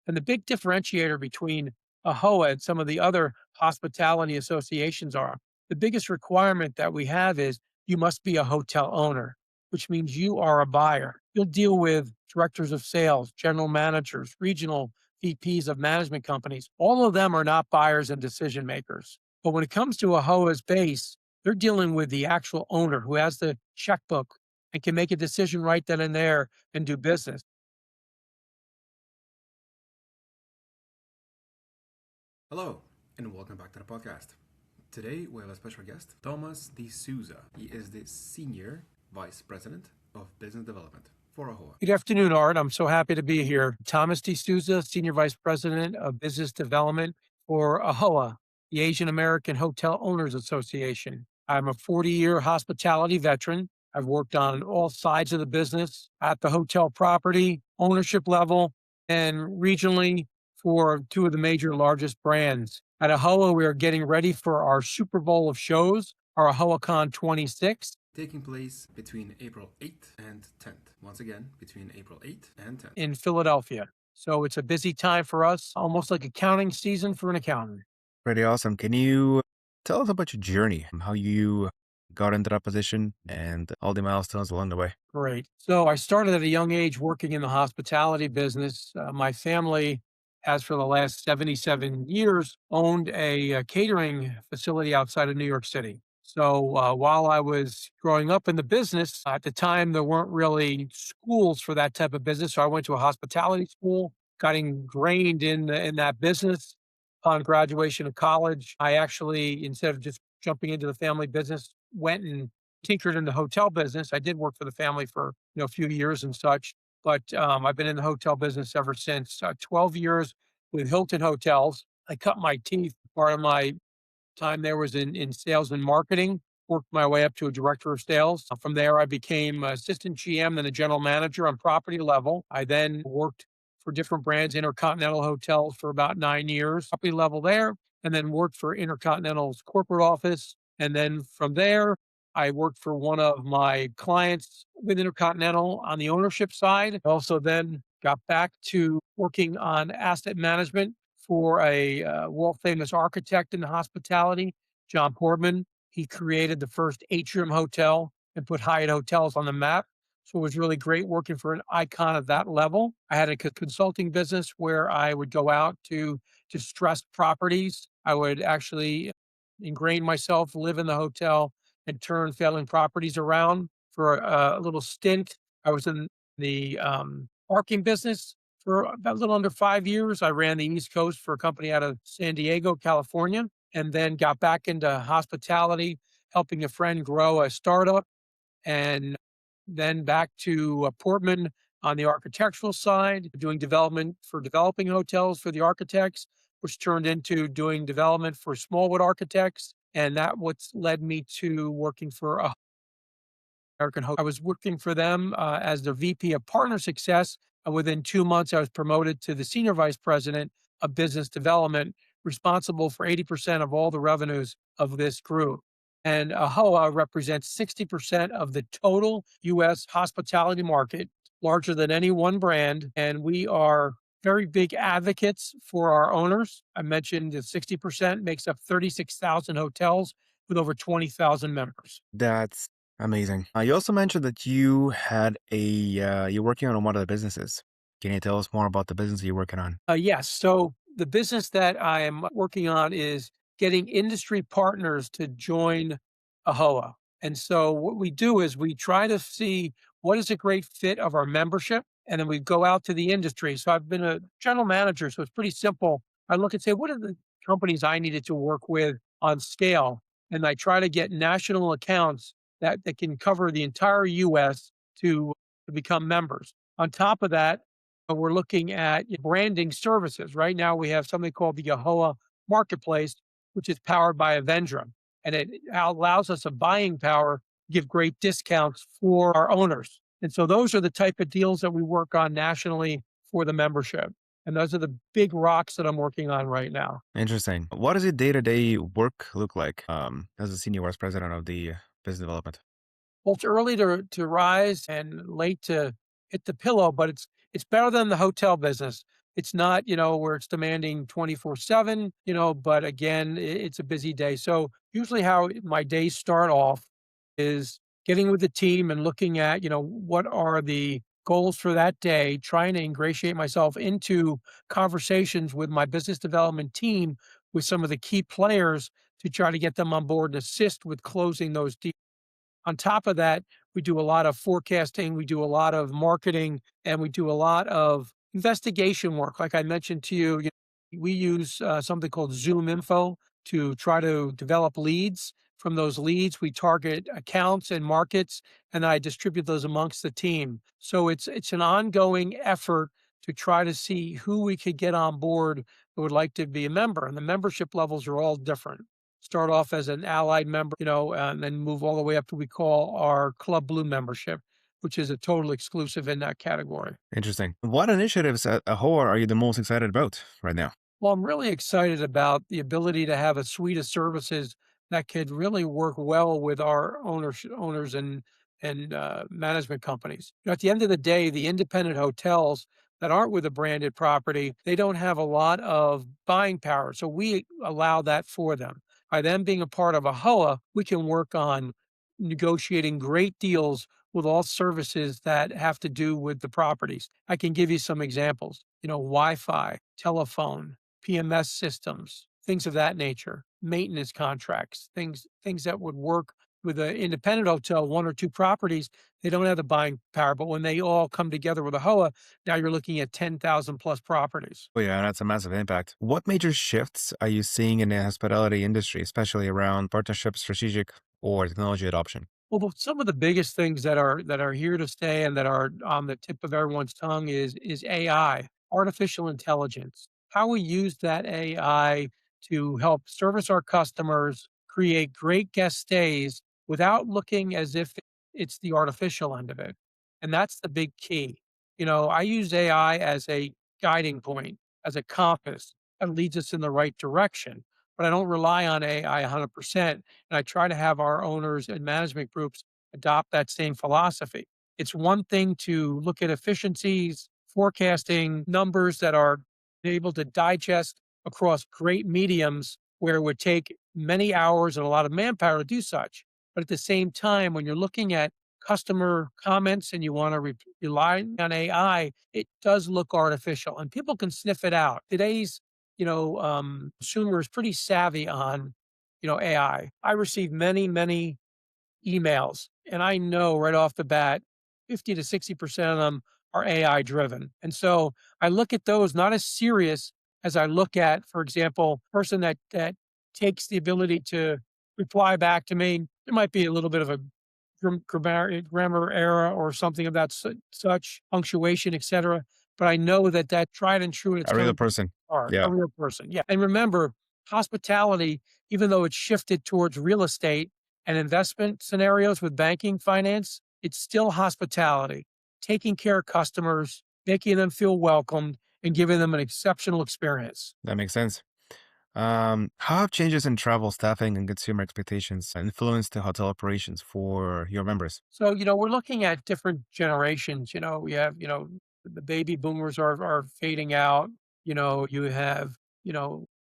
And the big differentiator between AAHOA and some of the other hospitality associations are the biggest requirement that we have is you must be a hotel owner, which means you are a buyer. You'll deal with directors of sales, general managers, regional VPs of management companies. All of them are not buyers and decision makers. But when it comes to AAHOA's base, they're dealing with the actual owner who has the checkbook and can make a decision right then and there and do business. Hello, and welcome back to the podcast. Today we have a special guest, Thomas de Sousa. He is the Senior Vice President of Business Development for AAHOA. Good afternoon, Art. I'm so happy to be here. Thomas de Sousa, Senior Vice President of Business Development for AAHOA, the Asian American Hotel Owners Association. I'm a 40-year hospitality veteran. I've worked on all sides of the business at the hotel property, ownership level, and regionally for two of the major largest brands. At AAHOA, we are getting ready for our Super Bowl of shows, our AAHOACon 26. Taking place between April 8th and 10th. Once again, between April 8th and 10th. In Philadelphia. So it's a busy time for us, almost like accounting season for an accountant. Pretty awesome. Can you tell us about your journey, how you got into that position and all the milestones along the way? Great. So I started at a young age working in the hospitality business. My family has for the last 77 years owned a catering facility outside of New York City. So while I was growing up in the business, at the time there weren't really schools for that type of business. So I went to a hospitality school, got ingrained in that business. Upon graduation of college, I actually, instead of just jumping into the family business, went and tinkered in the hotel business. I did work for the family for a few years and such, but I've been in the hotel business ever since. 12 years with Hilton Hotels. I cut my teeth. Part of my time there was in sales and marketing. Worked my way up to a director of sales. From there, I became assistant GM, then a general manager on property level. I then worked for different brands, Intercontinental Hotels for about 9 years, property level there, and then worked for Intercontinental's corporate office. And then from there, I worked for one of my clients with Intercontinental on the ownership side. Also then got back to working on asset management for a world famous architect in the hospitality, John Portman. He created the first atrium hotel and put Hyatt hotels on the map. So it was really great working for an icon of that level. I had a consulting business where I would go out to distressed properties. I would actually ingrain myself, live in the hotel, and turn failing properties around. For a little stint, I was in the parking business for about a little under 5 years. I ran the East Coast for a company out of San Diego, California, and then got back into hospitality, helping a friend grow a startup, and then back to Portman on the architectural side, doing development for developing hotels for the architects, which turned into doing development for Smallwood Architects. And that what's led me to working for a American Hotel. I was working for them as the VP of Partner Success. Within 2 months, I was promoted to the Senior Vice President of Business Development, responsible for 80% of all the revenues of this group. And AAHOA represents 60% of the total U.S. hospitality market, larger than any one brand. And we are very big advocates for our owners. I mentioned that 60% makes up 36,000 hotels with over 20,000 members. That's amazing. You also mentioned that you had you're working on one of the businesses. Can you tell us more about the business you're working on? Yes. So the business that I am working on is getting industry partners to join AAHOA. And so what we do is we try to see what is a great fit of our membership, and then we go out to the industry. So I've been a general manager, so it's pretty simple. I look and say, what are the companies I needed to work with on scale? And I try to get national accounts that can cover the entire US to become members. On top of that, we're looking at branding services. Right now, we have something called the AAHOA Marketplace, which is powered by Avendra, and it allows us a buying power, give great discounts for our owners. And so those are the type of deals that we work on nationally for the membership. And those are the big rocks that I'm working on right now. Interesting. What does your day-to-day work look like as a senior vice president of the business development? Well, it's early to rise and late to hit the pillow, but it's better than the hotel business. It's not, where it's demanding 24/7, but again, it's a busy day. So usually how my days start off is getting with the team and looking at, what are the goals for that day, trying to ingratiate myself into conversations with my business development team with some of the key players to try to get them on board and assist with closing those deals. On top of that, we do a lot of forecasting, we do a lot of marketing, and we do a lot of investigation work. Like I mentioned to you, we use something called Zoom Info to try to develop leads. From those leads, we target accounts and markets, and I distribute those amongst the team. So it's an ongoing effort to try to see who we could get on board who would like to be a member. And the membership levels are all different. Start off as an allied member, and then move all the way up to we call our Club Blue membership, which is a total exclusive in that category. Interesting. What initiatives at AAHOA are you the most excited about right now? Well, I'm really excited about the ability to have a suite of services that could really work well with our owners and management companies. At the end of the day, the independent hotels that aren't with a branded property, they don't have a lot of buying power. So we allow that for them. By them being a part of a AAHOA, we can work on negotiating great deals with all services that have to do with the properties. I can give you some examples. Wi-Fi, telephone, PMS systems, things of that nature, maintenance contracts, things that would work with an independent hotel, one or two properties. They don't have the buying power, but when they all come together with a HOA, now you're looking at 10,000 plus properties. Oh, yeah, that's a massive impact. What major shifts are you seeing in the hospitality industry, especially around partnership, strategic, or technology adoption? Well, some of the biggest things that are here to stay and that are on the tip of everyone's tongue is AI, artificial intelligence. How we use that AI to help service our customers, create great guest stays without looking as if it's the artificial end of it. And that's the big key. I use AI as a guiding point, as a compass that leads us in the right direction, but I don't rely on AI 100%. And I try to have our owners and management groups adopt that same philosophy. It's one thing to look at efficiencies, forecasting numbers that are able to digest across great mediums where it would take many hours and a lot of manpower to do such. But at the same time, when you're looking at customer comments and you want to rely on AI, it does look artificial and people can sniff it out. Today's consumer is pretty savvy on, AI. I receive many, many emails, and I know right off the bat, 50 to 60% of them are AI driven. And so I look at those not as serious as I look at, for example, person that takes the ability to reply back to me. There might be a little bit of a grammar error or something of that such punctuation, etc. But I know that tried and true, and it's A real coming from person. the heart, a Yeah, real person. Yeah, and remember, hospitality, even though it's shifted towards real estate and investment scenarios with banking finance, it's still hospitality, taking care of customers, making them feel welcomed, and giving them an exceptional experience. that makes sense. How have changes in travel staffing and consumer expectations influenced the hotel operations for your members? So, we're looking at different generations. We have, the baby boomers are fading out. You have,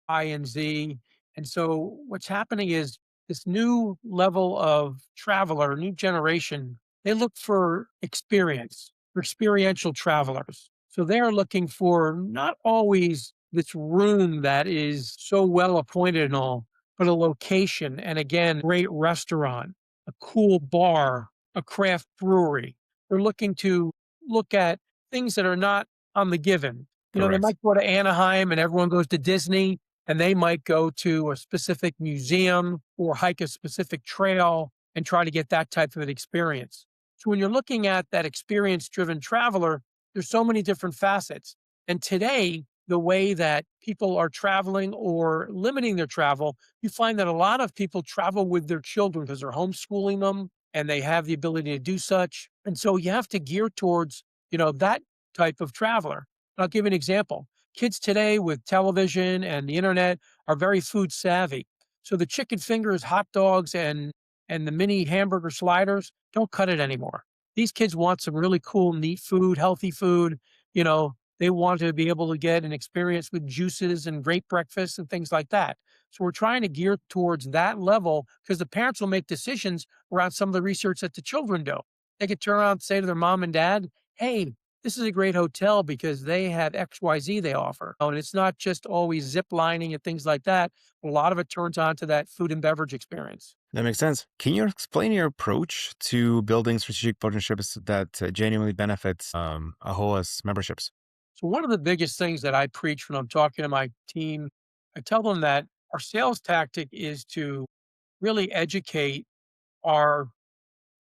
I and Z. And so what's happening is this new level of traveler, new generation, they look for experience, for experiential travelers. So they're looking for not always this room that is so well appointed and all, but a location. And again, great restaurant, a cool bar, a craft brewery. We're looking to look at things that are not on the given. They Correct. might go to Anaheim and everyone goes to Disney, and they might go to a specific museum or hike a specific trail and try to get that type of an experience. So when you're looking at that experience driven traveler, there's so many different facets. And today, the way that people are traveling or limiting their travel, you find that a lot of people travel with their children because they're homeschooling them and they have the ability to do such. And so you have to gear towards, that type of traveler. I'll give you an example. Kids today with television and the internet are very food savvy. So the chicken fingers, hot dogs, and the mini hamburger sliders don't cut it anymore. These kids want some really cool, neat food, healthy food. They want to be able to get an experience with juices and great breakfast and things like that. So we're trying to gear towards that level because the parents will make decisions around some of the research that the children do. They could turn around and say to their mom and dad, hey, this is a great hotel because they have XYZ they offer. And it's not just always zip lining and things like that. A lot of it turns on to that food and beverage experience. That makes sense. Can you explain your approach to building strategic partnerships that genuinely benefits AAHOA's memberships? So, one of the biggest things that I preach when I'm talking to my team, I tell them that our sales tactic is to really educate our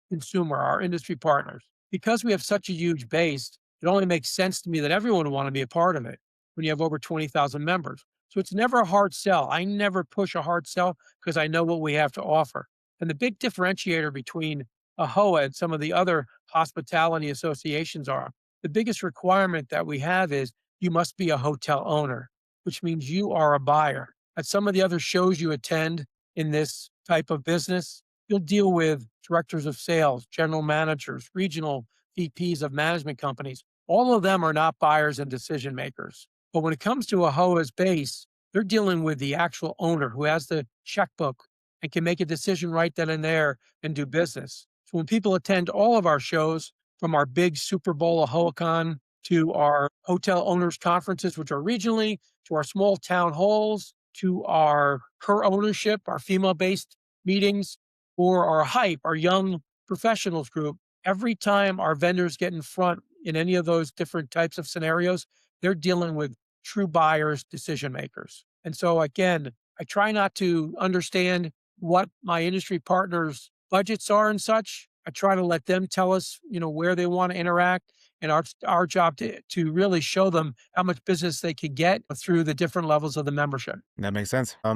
consumer, our industry partners. Because we have such a huge base, it only makes sense to me that everyone would want to be a part of it when you have over 20,000 members. So it's never a hard sell. I never push a hard sell because I know what we have to offer. And the big differentiator between AHOA and some of the other hospitality associations are the biggest requirement that we have is you must be a hotel owner, which means you are a buyer. At some of the other shows you attend in this type of business, you'll deal with directors of sales, general managers, regional VPs of management companies. All of them are not buyers and decision makers. But when it comes to AHOA's base, they're dealing with the actual owner who has the checkbook and can make a decision right then and there and do business. So when people attend all of our shows, from our big Super Bowl AHOACon to our hotel owners conferences, which are regionally, to our small town halls, to our her ownership, our female based meetings, or our hype, our young professionals group, every time our vendors get in front in any of those different types of scenarios, they're dealing with true buyers, decision makers. And so again, I try not to understand what my industry partners' budgets are and such. I try to let them tell us, where they want to interact. And our job to really show them how much business they could get through the different levels of the membership. That makes sense. Let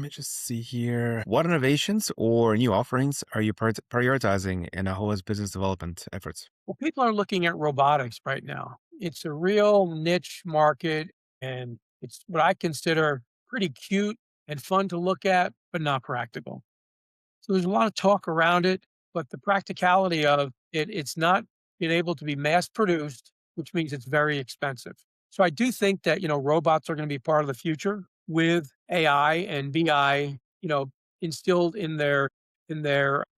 me just see here. What innovations or new offerings are you prioritizing in AAHOA's business development efforts? Well, people are looking at robotics right now. It's a real niche market, and it's what I consider pretty cute and fun to look at, but not practical. So there's a lot of talk around it, but the practicality of it, it's not being able to be mass produced, which means it's very expensive. So I do think that, robots are going to be part of the future with AI and BI, instilled in their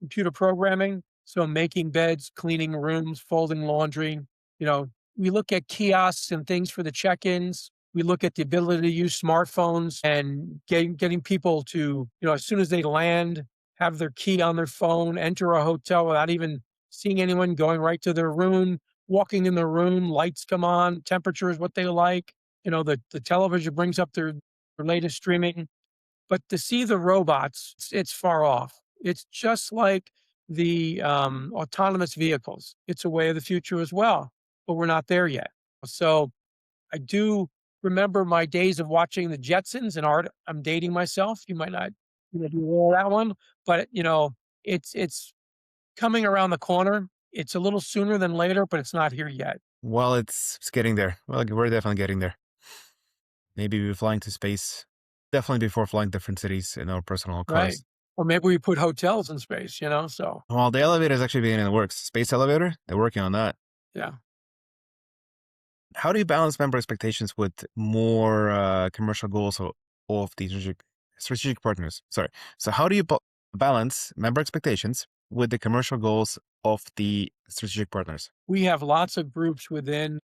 computer programming. So making beds, cleaning rooms, folding laundry, you know, we look at kiosks and things for the check-ins. We look at the ability to use smartphones and getting people to, as soon as they land, have their key on their phone, enter a hotel without even seeing anyone, going right to their room, walking in the room, lights come on, temperature is what they like. The television brings up their latest streaming. But to see the robots, it's far off. It's just like the autonomous vehicles. It's a way of the future as well, but we're not there yet. So I do remember my days of watching the Jetsons and art. I'm dating myself. You might not be aware of that one, but it's coming around the corner. It's a little sooner than later, but it's not here yet. Well, it's getting there. Well, we're definitely getting there. Maybe we're flying to space. Definitely before flying different cities in our personal Right. cars. Or maybe we put hotels in space, so Well, the elevator is actually being in the works. Space elevator, they're working on that. yeah. How do you balance member expectations with more commercial goals of the strategic partners? Sorry. So how do you balance member expectations with the commercial goals of the strategic partners? We have lots of groups within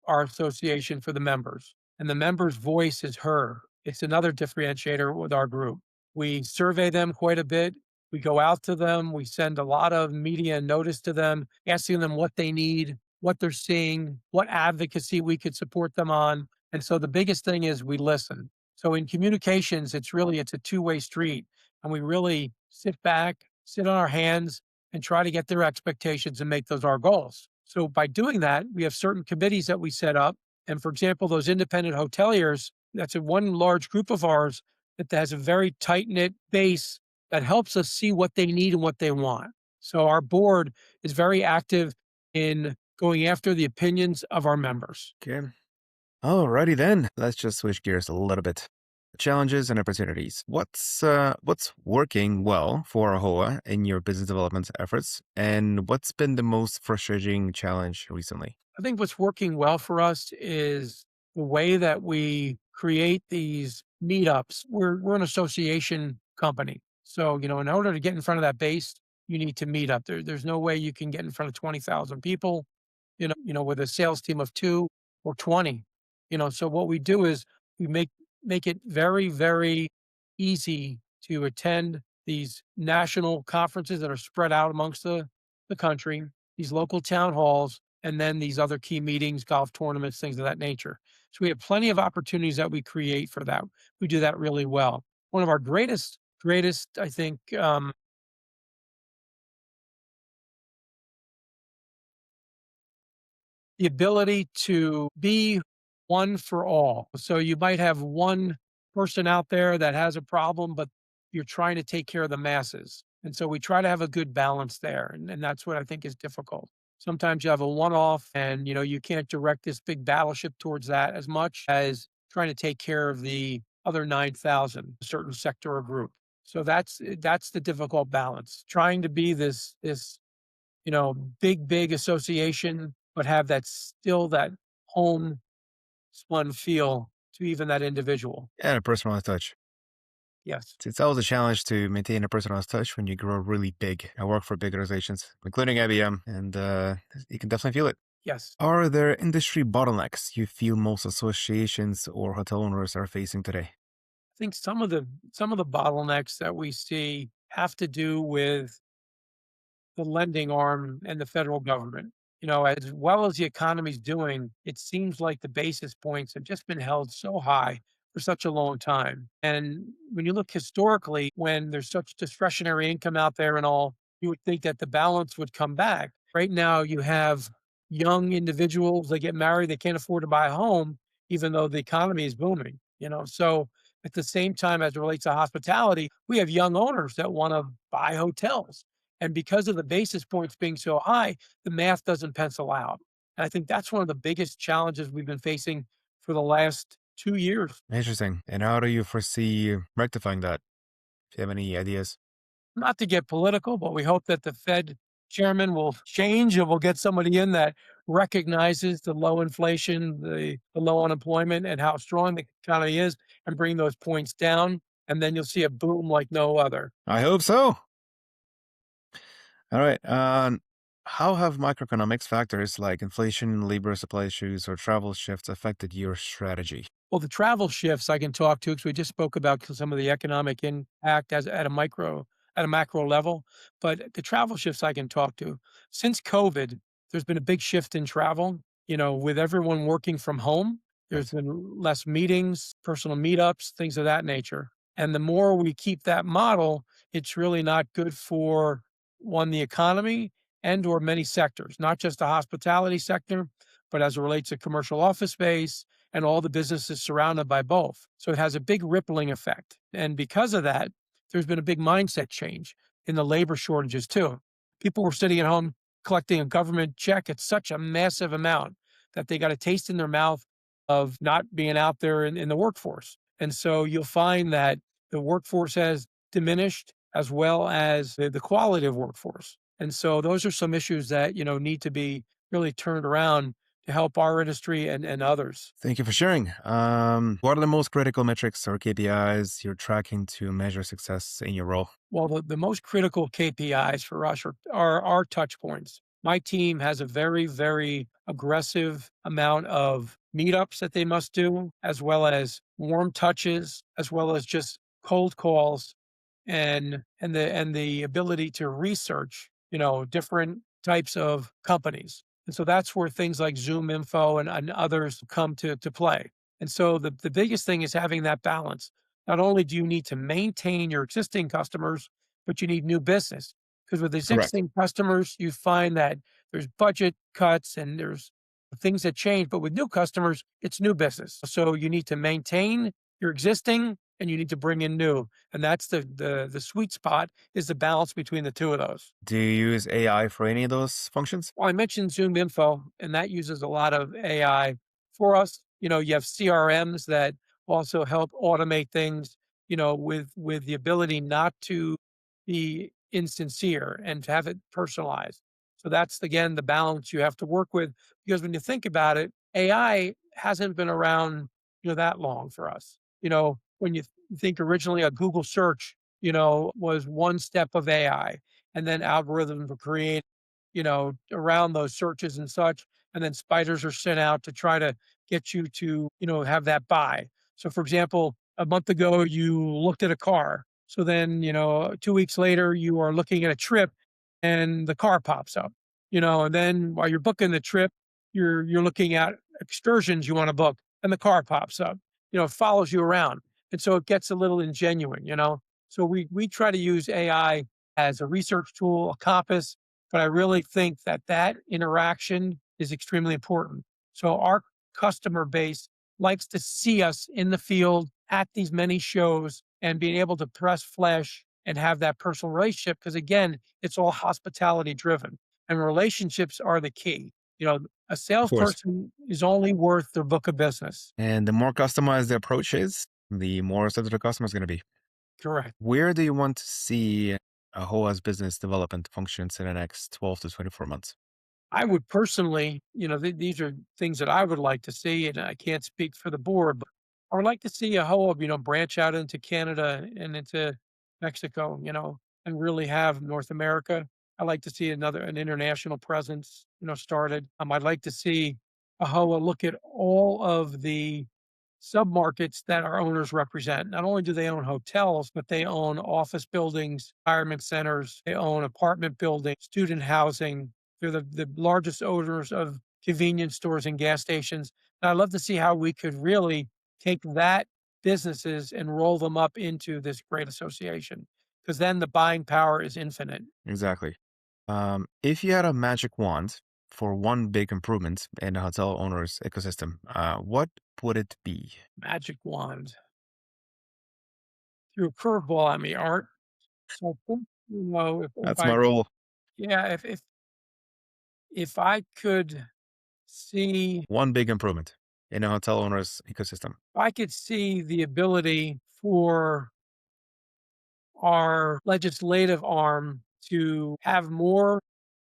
our association for the members, and the members' voice is heard. It's another differentiator with our group. We survey them quite a bit. We go out to them. We send a lot of media and notice to them, asking them what they need, what they're seeing, what advocacy we could support them on. And so the biggest thing is we listen. So in communications, it's a two-way street. And we really sit back, sit on our hands, and try to get their expectations and make those our goals. So by doing that, we have certain committees that we set up. And for example, those independent hoteliers, that's a one large group of ours that has a very tight knit base that helps us see what they need and what they want. So our board is very active in going after the opinions of our members. Okay. Alrighty then. Let's just switch gears a little bit. Challenges and opportunities. What's working well for AAHOA in your business development efforts, and what's been the most frustrating challenge recently? I think what's working well for us is the way that we create these meetups. We're an association company. So, in order to get in front of that base, you need to meet up. There's no way you can get in front of 20,000 people, with a sales team of 2 or 20. So what we do is we make it very, very easy to attend these national conferences that are spread out amongst the country, these local town halls, and then these other key meetings, golf tournaments, things of that nature. So we have plenty of opportunities that we create for that. We do that really well. One of our greatest, I think, the ability to be one for all. So you might have one person out there that has a problem, but you're trying to take care of the masses. And so we try to have a good balance there. And that's what I think is difficult. Sometimes you have a one off and you can't direct this big battleship towards that as much as trying to take care of the other 9,000, a certain sector or group. So that's the difficult balance. Trying to be this big association, but have that homespun feel to even that individual. And a personalized touch. Yes. It's always a challenge to maintain a personalized touch when you grow really big. I work for big organizations, including IBM, and you can definitely feel it. Yes. Are there industry bottlenecks you feel most associations or hotel owners are facing today? I think some of the bottlenecks that we see have to do with the lending arm and the federal government. As well as the economy's doing, it seems like the basis points have just been held so high for such a long time. And when you look historically, when there's such discretionary income out there and all, you would think that the balance would come back. Right now, you have young individuals, they get married, they can't afford to buy a home, even though the economy is booming. So at the same time, as it relates to hospitality, we have young owners that want to buy hotels. And because of the basis points being so high, the math doesn't pencil out. And I think that's one of the biggest challenges we've been facing for the last 2 years. Interesting. And how do you foresee rectifying that? Do you have any ideas? Not to get political, but we hope that the Fed chairman will change and we'll get somebody in that recognizes the low inflation, the low unemployment, and how strong the economy is and bring those points down. And then you'll see a boom like no other. I hope so. All right. How have macroeconomics factors like inflation, labor supply issues, or travel shifts affected your strategy? Well, the travel shifts I can talk to because we just spoke about some of the economic impact as at a macro level. But the travel shifts I can talk to. Since COVID, there's been a big shift in travel. With everyone working from home, there's Right. been less meetings, personal meetups, things of that nature. And the more we keep that model, it's really not good for one, the economy and or many sectors, not just the hospitality sector, but as it relates to commercial office space and all the businesses surrounded by both. So it has a big rippling effect. And because of that, there's been a big mindset change in the labor shortages too. People were sitting at home collecting a government check at such a massive amount that they got a taste in their mouth of not being out there in the workforce. And so you'll find that the workforce has diminished as well as the quality of workforce. And so those are some issues that, need to be really turned around to help our industry and others. Thank you for sharing. What are the most critical metrics or KPIs you're tracking to measure success in your role? Well, the most critical KPIs for us are our touch points. My team has a very, very aggressive amount of meetups that they must do, as well as warm touches, as well as just cold calls and the ability to research, different types of companies. And so that's where things like Zoom info and others come to play. And so the biggest thing is having that balance. Not only do you need to maintain your existing customers, but you need new business. Because with Correct. existing customers, you find that there's budget cuts and there's things that change. But with new customers, it's new business. So you need to maintain your existing and you need to bring in new. And that's the sweet spot is the balance between the two of those. Do you use AI for any of those functions? Well, I mentioned Zoom Info, and that uses a lot of AI for us. You have CRMs that also help automate things, with the ability not to be insincere and to have it personalized. So that's again the balance you have to work with, because when you think about it, AI hasn't been around, that long for us. When you think originally a Google search, was one step of AI, and then algorithms were created, around those searches and such, and then spiders are sent out to try to get you to, have that buy. So for example, a month ago you looked at a car. So then, 2 weeks later you are looking at a trip and the car pops up, and then while you're booking the trip, you're looking at excursions you want to book and the car pops up, it follows you around. And so it gets a little ingenuine. So we try to use AI as a research tool, a compass, but I really think that that interaction is extremely important. So our customer base likes to see us in the field at these many shows and being able to press flesh and have that personal relationship. Because again, it's all hospitality driven and relationships are the key. A Of course. salesperson is only worth their book of business. And the more customized the approach is, the more receptive the customer is going to be. Correct. Where do you want to see AAHOA's business development functions in the next 12 to 24 months? I would personally, these are things that I would like to see, and I can't speak for the board, but I would like to see a whole, branch out into Canada and into Mexico, and really have North America. I'd like to see an international presence, started. I'd like to see AHOA look at all of the submarkets that our owners represent. Not only do they own hotels, but they own office buildings, retirement centers, they own apartment buildings, student housing. They're the largest owners of convenience stores and gas stations. And I'd love to see how we could really take that businesses and roll them up into this great association, because then the buying power is infinite. Exactly. If you had a magic wand for one big improvement in the hotel owner's ecosystem, what would it be? Magic wand. Threw a curveball at me, Art. So I think, if That's my I, rule. yeah, if I could see, One big improvement in a hotel owner's ecosystem. if I could see the ability for our legislative arm to have more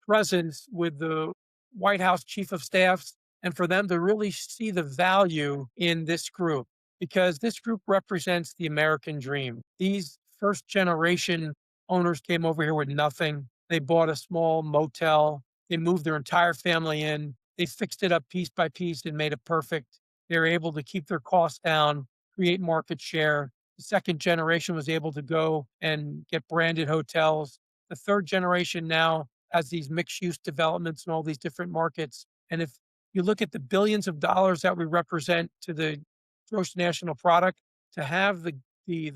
presence with the White House chief of staffs and for them to really see the value in this group, because this group represents the American dream. These first generation owners came over here with nothing. They bought a small motel. They moved their entire family in. They fixed it up piece by piece and made it perfect. They were able to keep their costs down, create market share. The second generation was able to go and get branded hotels. The third generation now has these mixed use developments in all these different markets. And if you look at the billions of dollars that we represent to the gross national product, to have the be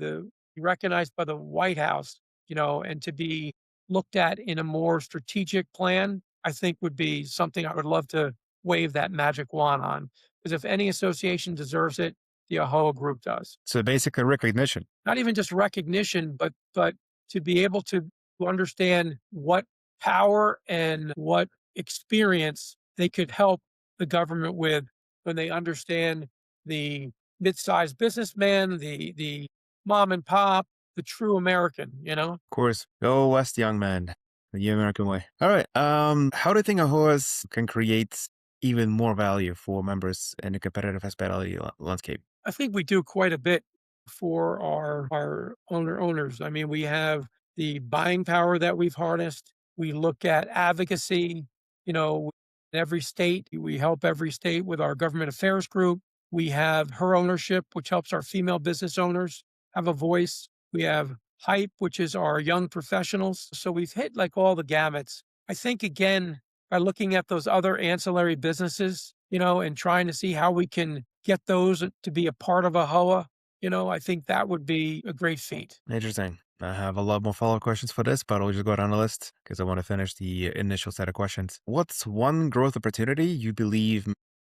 recognized by the White House, and to be looked at in a more strategic plan, I think would be something I would love to wave that magic wand on. Because if any association deserves it, the AHOA group does. So basically recognition. Not even just recognition, but to be able to understand what power and what experience they could help the government with when they understand the mid-sized businessman, the mom and pop, the true American. Of course. Go West, young man. The American way. All right. How do you think AAHOAs can create even more value for members in the competitive hospitality landscape? I think we do quite a bit for our owners. I mean, we have the buying power that we've harnessed. We look at advocacy, in every state. We help every state with our government affairs group. We have her ownership, which helps our female business owners have a voice. We have hype, which is our young professionals. So we've hit like all the gamuts. I think again, by looking at those other ancillary businesses, and trying to see how we can get those to be a part of AHOA, I think that would be a great feat. Interesting. I have a lot more follow-up questions for this, but I'll just go down the list because I want to finish the initial set of questions. What's one growth opportunity you believe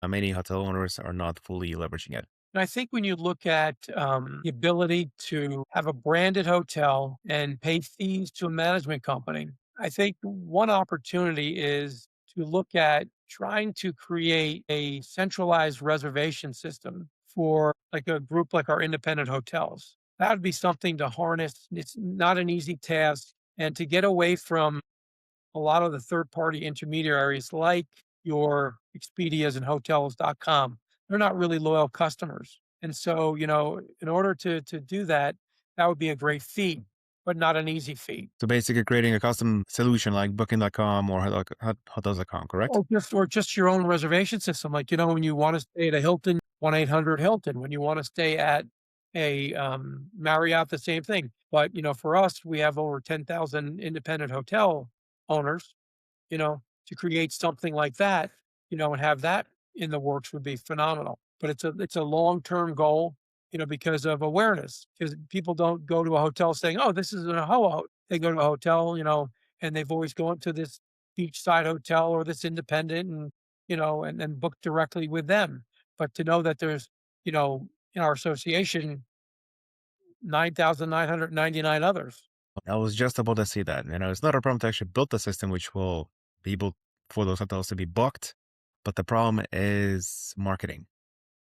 many hotel owners are not fully leveraging it? And I think when you look at the ability to have a branded hotel and pay fees to a management company, I think one opportunity is to look at trying to create a centralized reservation system for like a group like our independent hotels. That would be something to harness. It's not an easy task. And to get away from a lot of the third party intermediaries like your Expedias and hotels.com, they're not really loyal customers. And so, in order to do that, that would be a great feat, but not an easy feat. So basically creating a custom solution like booking.com or hotels.com, correct? Or just your own reservation system. Like, when you want to stay at a Hilton, 1-800 Hilton. When you want to stay at a Marriott, the same thing. But, for us, we have over 10,000 independent hotel owners, to create something like that, and have that in the works would be phenomenal. But it's a long-term goal, because of awareness. Because people don't go to a hotel saying, "Oh, this is an AAHOA." They go to a hotel, and they've always gone to this beachside hotel or this independent and, and then book directly with them. But to know that there's, in our association, 9,999 others. I was just about to say that. It's not a problem to actually build the system which will be able for those hotels to be booked, but the problem is marketing.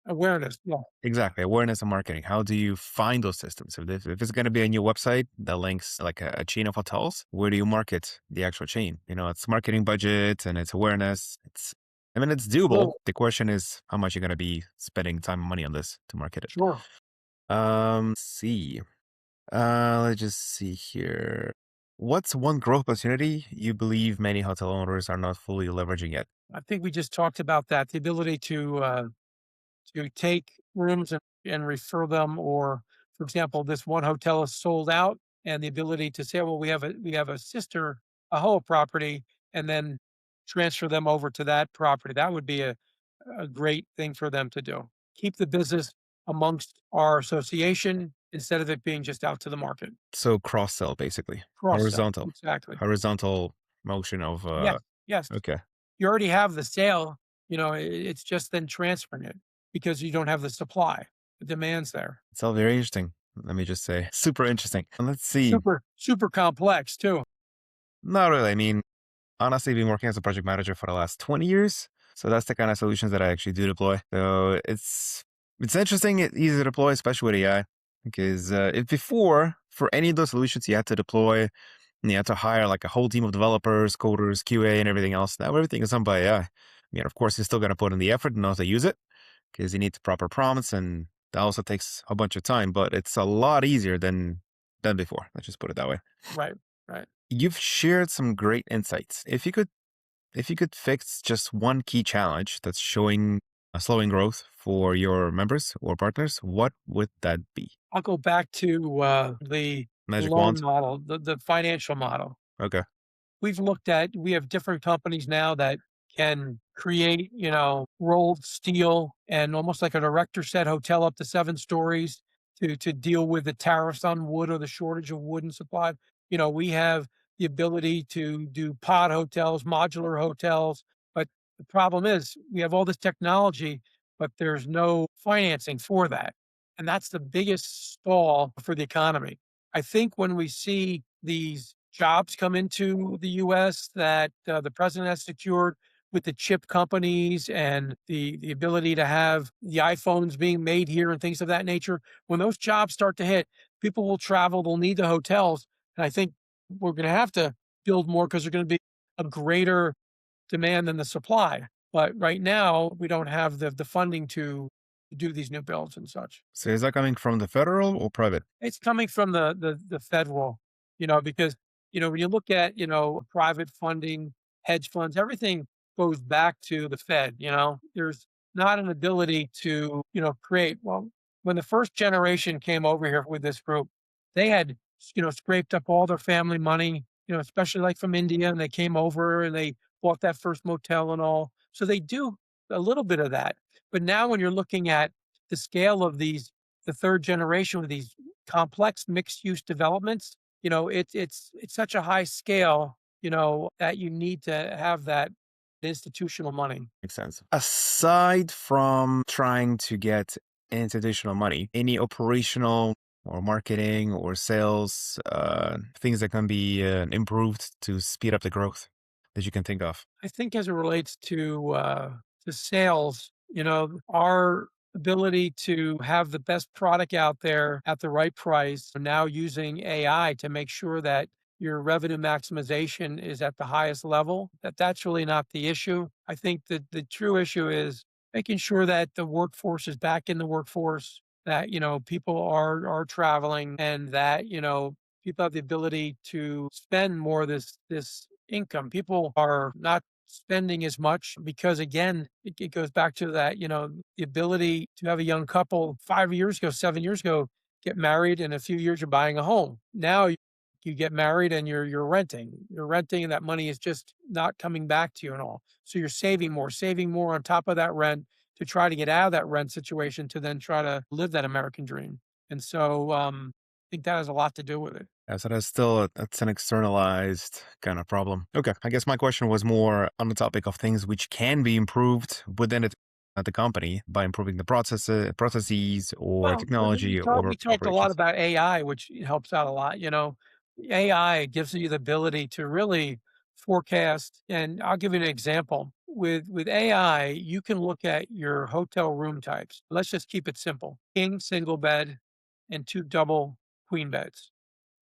Awareness, yeah. Exactly. Awareness and marketing. How do you find those systems? If it's going to be a new website that links like a chain of hotels, where do you market the actual chain? It's marketing budget and it's awareness. It's doable. Sure, The question is how much you're going to be spending time and money on this to market it. sure. Let's see. Let's just see here. What's one growth opportunity you believe many hotel owners are not fully leveraging yet? I think we just talked about that, the ability to take rooms and refer them, or, for example, this one hotel is sold out, and the ability to say, well, we have a sister AAHOA property, and then transfer them over to that property. That would be a great thing for them to do. Keep the business amongst our association instead of it being just out to the market. So cross sell, basically. Cross sell. Horizontal. Exactly. Horizontal motion of Yes. Yes. okay. You already have the sale, it's just then transferring it because you don't have the supply. The demand's there. It's all very interesting. Let me just say, super interesting. And let's see. Super, super complex too. Not really. Honestly, I've been working as a project manager for the last 20 years. So that's the kind of solutions that I actually do deploy. So it's interesting, it's easy to deploy, especially with AI. Because if before, for any of those solutions, you had to deploy and you had to hire like a whole team of developers, coders, QA, and everything else. Now everything is done by AI. Of course, you're still going to put in the effort and know how to use it because you need the proper prompts, and that also takes a bunch of time, but it's a lot easier than before. Let's just put it that way. Right. Right. You've shared some great insights. If you could fix just one key challenge that's showing a slowing growth for your members or partners, what would that be? I'll go back to the Magic loan wand? model, the financial model. Okay. We have different companies now that can create, rolled steel and almost like a director set hotel up to 7 stories to deal with the tariffs on wood or the shortage of wood and supply. We have the ability to do pod hotels, modular hotels, but the problem is we have all this technology, but there's no financing for that. And that's the biggest stall for the economy. I think when we see these jobs come into the US that the president has secured with the chip companies and the ability to have the iPhones being made here and things of that nature, when those jobs start to hit, people will travel, they'll need the hotels. And I think we're going to have to build more because there's going to be a greater demand than the supply. But right now, we don't have the funding to do these new builds and such. So is that coming from the federal or private? It's coming from the federal, because, when you look at, private funding, hedge funds, everything goes back to the Fed. There's not an ability to, create. Well, when the first generation came over here with this group, they had, scraped up all their family money, especially like from India, and they came over and they bought that first motel and all. So they do a little bit of that. But now when you're looking at the scale of the third generation with these complex mixed use developments, it's such a high scale, that you need to have that institutional money. Makes sense. Aside from trying to get institutional money, any operational or marketing or sales things that can be improved to speed up the growth that you can think of? I think as it relates to sales, our ability to have the best product out there at the right price, now using AI to make sure that your revenue maximization is at the highest level, that's really not the issue. I think that the true issue is making sure that the workforce is back in the workforce, that, people are traveling, and that, people have the ability to spend more of this income. People are not spending as much because, again, it goes back to that, the ability to have a young couple 5 years ago, 7 years ago, get married, in a few years you're buying a home. Now you get married and you're renting. You're renting, and that money is just not coming back to you and all. So you're saving more on top of that rent to try to get out of that rent situation, to then try to live that American dream. And so I think that has a lot to do with it. Yeah, so that's an externalized kind of problem. Okay, I guess my question was more on the topic of things which can be improved within it at the company by improving the processes or Well, I mean, technology or we talked a lot operations. about AI, which helps out a lot. AI gives you the ability to really forecast. And I'll give you an example. With AI, you can look at your hotel room types. Let's just keep it simple: king, single bed, and two double queen beds.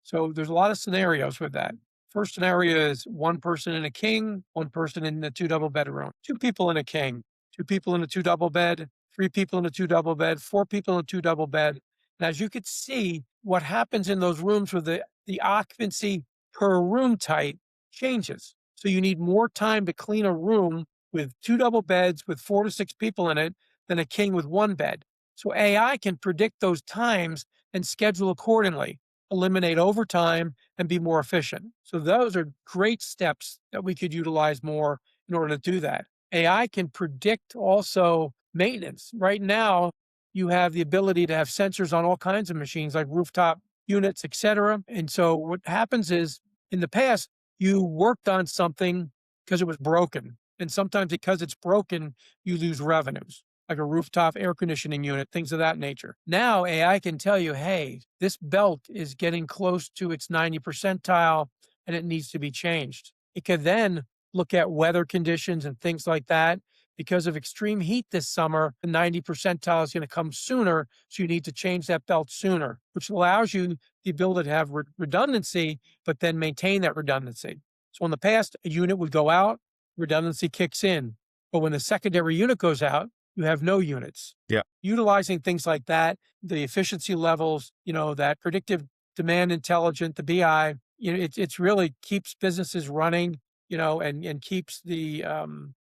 So there's a lot of scenarios with that. First scenario is one person in a king, one person in the two double bedroom, two people in a king, two people in a two double bed, three people in a two double bed, four people in a two double bed. And as you could see, what happens in those rooms with the occupancy per room type changes. So you need more time to clean a room with two double beds with 4 to 6 people in it than a king with one bed. So AI can predict those times and schedule accordingly, eliminate overtime, and be more efficient. So those are great steps that we could utilize more in order to do that. AI can predict also maintenance. Right now, you have the ability to have sensors on all kinds of machines like rooftop units, et cetera. And so what happens is, in the past, you worked on something because it was broken. And sometimes because it's broken, you lose revenues, like a rooftop air conditioning unit, things of that nature. Now AI can tell you, hey, this belt is getting close to its 90 percentile and it needs to be changed. It could then look at weather conditions and things like that. Because of extreme heat this summer, the 90 percentile is going to come sooner. So you need to change that belt sooner, which allows you the ability to have redundancy, but then maintain that redundancy. So in the past, a unit would go out, redundancy kicks in. But when the secondary unit goes out, you have no units. Yeah. Utilizing things like that, the efficiency levels, that predictive demand intelligence, the BI, it's really keeps businesses running, and keeps the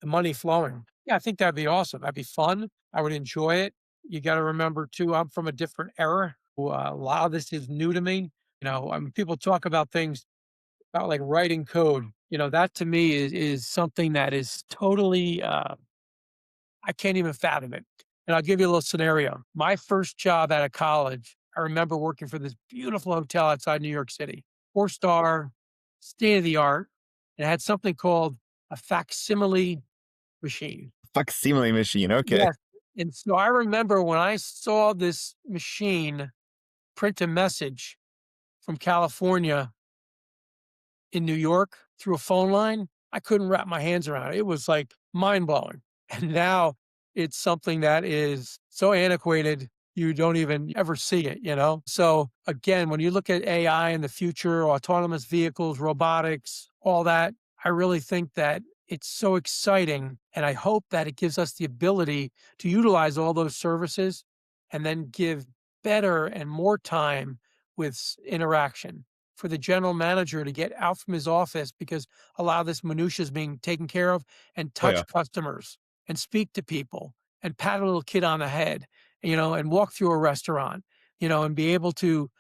money flowing. Yeah, I think that'd be awesome. That'd be fun. I would enjoy it. You got to remember too, I'm from a different era. A lot of this is new to me. I mean, people talk about things about like writing code. That to me is something that is totally I can't even fathom it. And I'll give you a little scenario. My first job out of college, I remember working for this beautiful hotel outside New York City, 4-star, state of the art. It had something called a facsimile machine. Facsimile machine. Okay. Yes. And so I remember when I saw this machine print a message from California in New York through a phone line, I couldn't wrap my hands around it. It was like mind blowing. And now it's something that is so antiquated, you don't even ever see it. So again, when you look at AI in the future, autonomous vehicles, robotics, all that, I really think that it's so exciting. And I hope that it gives us the ability to utilize all those services and then give better and more time with interaction for the general manager to get out from his office, because a lot of this minutia is being taken care of, and Oh yeah. touch customers and speak to people and pat a little kid on the head, and walk through a restaurant, and be able to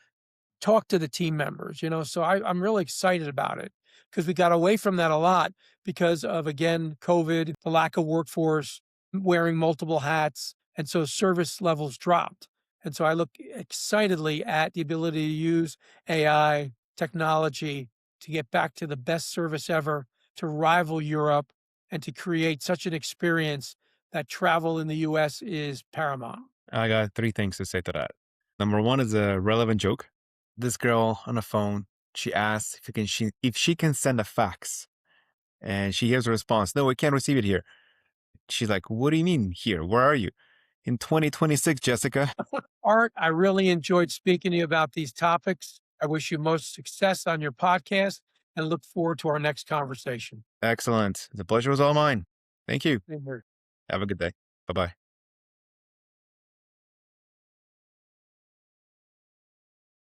talk to the team members. So I'm really excited about it, because we got away from that a lot because of, again, COVID, the lack of workforce, wearing multiple hats. And so service levels dropped. And so I look excitedly at the ability to use AI technology to get back to the best service ever, to rival Europe, and to create such an experience that travel in the US is paramount. I got three things to say to that. Number one is a relevant joke. This girl on the phone, she asks if she can send a fax, And she hears a response, no, we can't receive it here. She's like, what do you mean here? Where are you? In 2026, Jessica. Art, I really enjoyed speaking to you about these topics. I wish you most success on your podcast and look forward to our next conversation. Excellent. The pleasure was all mine. Thank you. Same here. Have a good day. Bye-bye.